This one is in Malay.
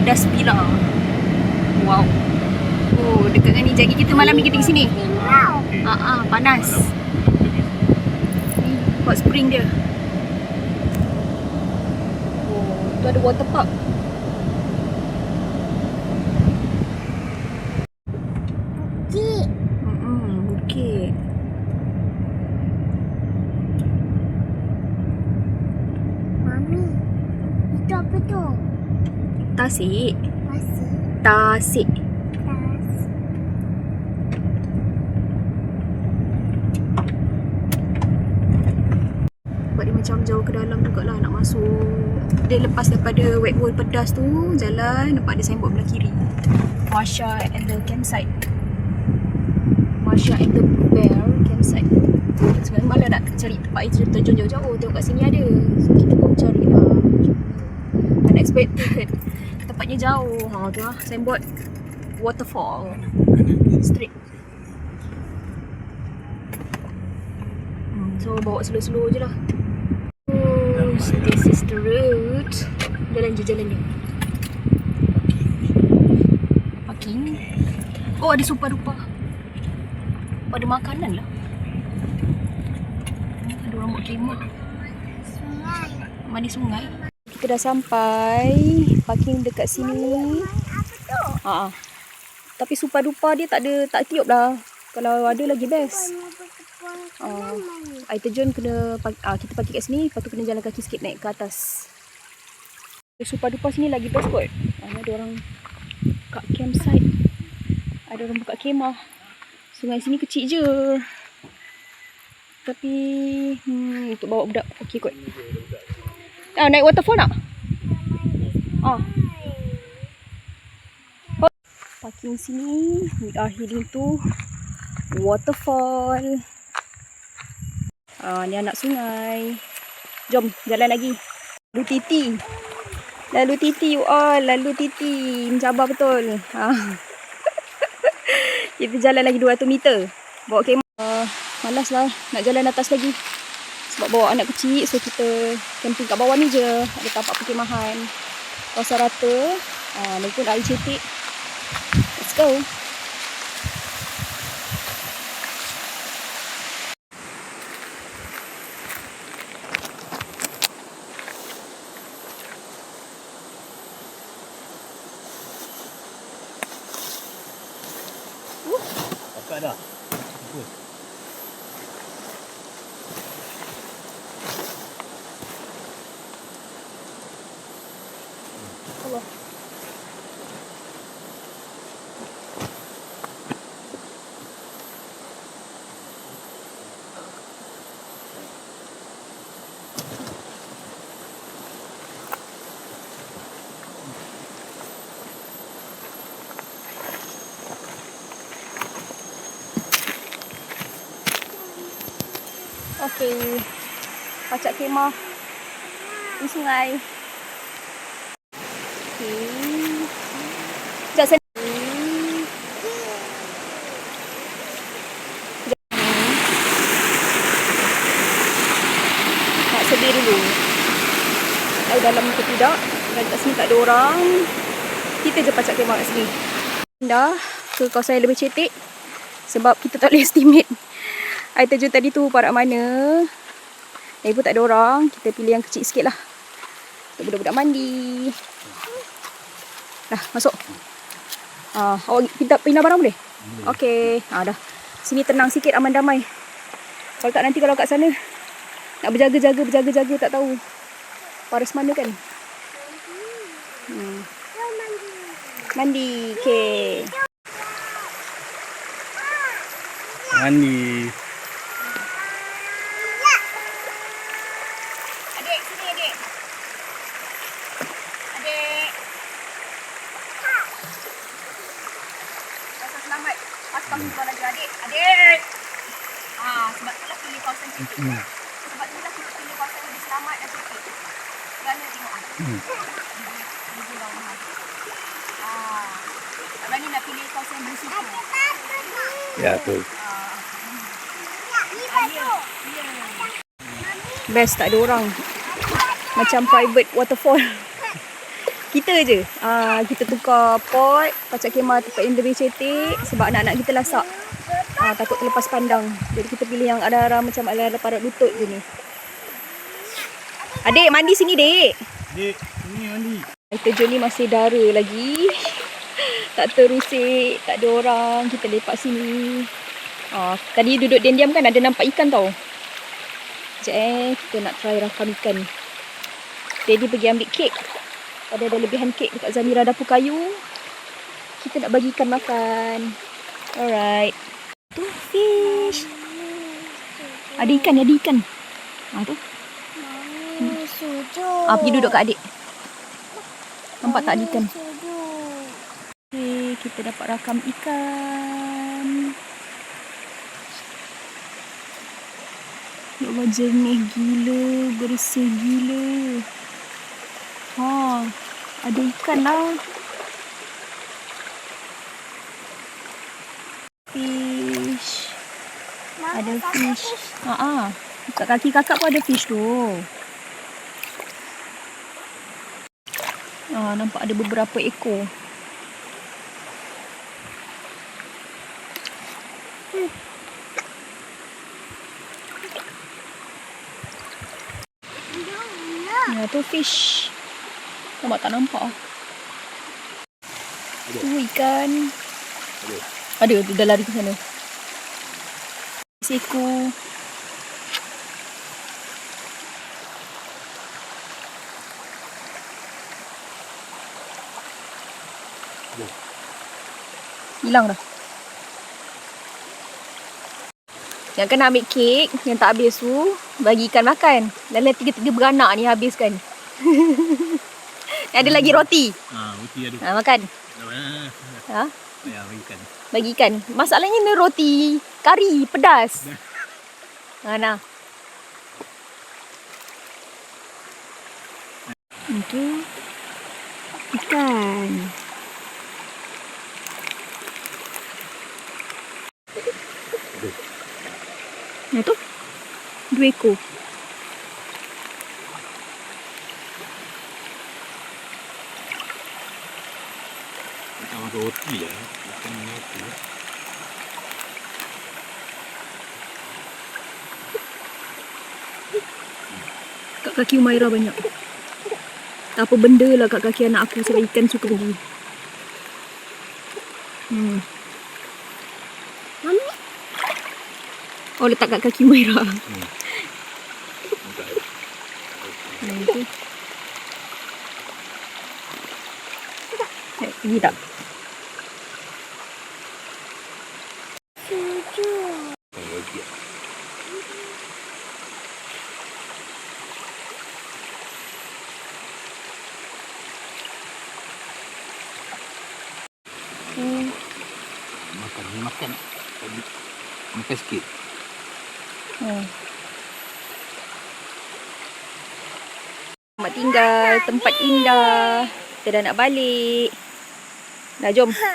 pedas pilar. Wow. Oh, dekat dengan ni. Jadi kita malam ni kita ke sini. Panas. Ni hot spring dia. Oh, tu ada water park. Bukit. Mami, itu apa tu? Tasik. Pasir. Tasik. Buat dia macam jauh ke dalam jugalah nak masuk. Dia lepas daripada wet world pedas tu, jalan nampak ada signboard belah kiri. Masha and the campsite. Masha and the Bear campsite. Sebenarnya malah nak cari tempat air terjun jauh-jauh. Tengok kat sini ada. So kita pun cari lah. Unexpected. Tempatnya jauh. Tu lah signboard. Waterfall. Straight. So bawa slow-slow je lah. So this is the route. Jalan je jalan dia. Parking. Oh, ada rupa-rupa. Ada makanan lah. Ada orang buat kemah. Sungai. Mandi sungai. Kita dah sampai. Parking dekat sini. Apa tu? Tapi supa-dupa dia tak tiup lah. Kalau ada lagi best. Air terjun kena kita parking kat sini. Lepas tu kena jalan kaki sikit naik ke atas. Supa-dupa sini lagi best kot. Ada orang kat campsite. Ada orang buka kemah. Sungai sini kecil je. Tapi untuk bawa budak okey kot. Naik waterfall tak? Parking sini. We are heading to waterfall. Ni anak sungai. Jom jalan lagi. Lalu titi. Lalu titi you all. Lalu titi. Mencabar betul. Kita jalan lagi 200 meter. Bawa kemah. Malas lah nak jalan atas lagi. Sebab bawa anak kecil. So kita camping kat bawah ni je. Ada tapak perkemahan. Kawasan rata. Ni pun air cetek. Let's go. Akak dah. Bagus. Allah. Okey. Pacak kemah di sungai. Okey. Sekejap saya nak sedih dulu. Tahu dalam ke tidak. Dan kat sini tak ada orang. Kita je pacak kemah kat sini. Pindah ke kawasan yang lebih cetek. Sebab kita tak boleh estimate air terjun tadi tu parak mana. Lagi pun tak ada orang. Kita pilih yang kecil sikit lah. Untuk budak-budak mandi. Dah, masuk. Awak pindah barang boleh? Okey. Dah. Sini tenang sikit, aman damai. Kalau tak nanti kalau kat sana nak berjaga-jaga tak tahu. Paras mana kan? Mandi. Okey. Mandi. Adik, sini adik. Adik. Rasa selamat. Pas kamu keluar lagi adik. Adik. Sebab itulah pilih kawasan cetek. Sebab itulah kita pilih kawasan lebih selamat dan cetek. Kerana tengok tak berani nak pilih kawasan berisiko. Ya tu. Best tak ada orang. Macam private waterfall. Kita je. Kita tukar pot pacak kemah tempat yang lebih cetek sebab anak-anak kita lasak. Takut terlepas pandang. Jadi kita pilih yang ada macam ada parat lutut je ni. Adik, mandi sini, Dek. Dik, sini mandi. Air terjun ni masih dara lagi. Tak terusik, tak ada orang. Kita lepak sini. Tadi duduk diam-diam kan ada nampak ikan tau. Sekejap kita nak try rakam ikan. Daddy pergi ambil kek. Ada lebihan kek dekat Zamira dapur kayu. Kita nak bagi ikan makan. Alright. Tu fish. Ada ikan, ada ikan. Tu. Mami sujud. Pergi duduk kat adik. Nampak tak ada ikan? Sujud. Okay, kita dapat rakam ikan. Ya Allah, jernih gila, bersih gila. Ada ikan lah. Fish. Mami, Ada kakak fish. Kat kaki kakak pun ada fish tu. Nampak ada beberapa ekor. Tu fish. Nampak tak nampak? Tu ikan. Ada, dia dah lari ke sana. Seekor. Hilang dah. Yang kena ambil kek, yang tak habis tu, bagi ikan makan. Lala tiga-tiga beranak ni habiskan. Ada lagi roti. Roti ada. Makan. Ya, bagi ikan. Bagi ikan. Masalahnya ni roti kari, pedas. Nah. Itu ikan. Yang tu 2 ekor. Makan roti ya. Makan roti. Kat kaki Umairah banyak. Tak apa benda lah kat kaki anak aku sebab ikan suka pergi. Mami. Letak kat kaki Umairah. Okay. Pergi tak? Sujud. Roti. Makan. Makan sikit. Selamat tinggal, tempat indah. Kita dah nak balik. Dah, jom. Ha.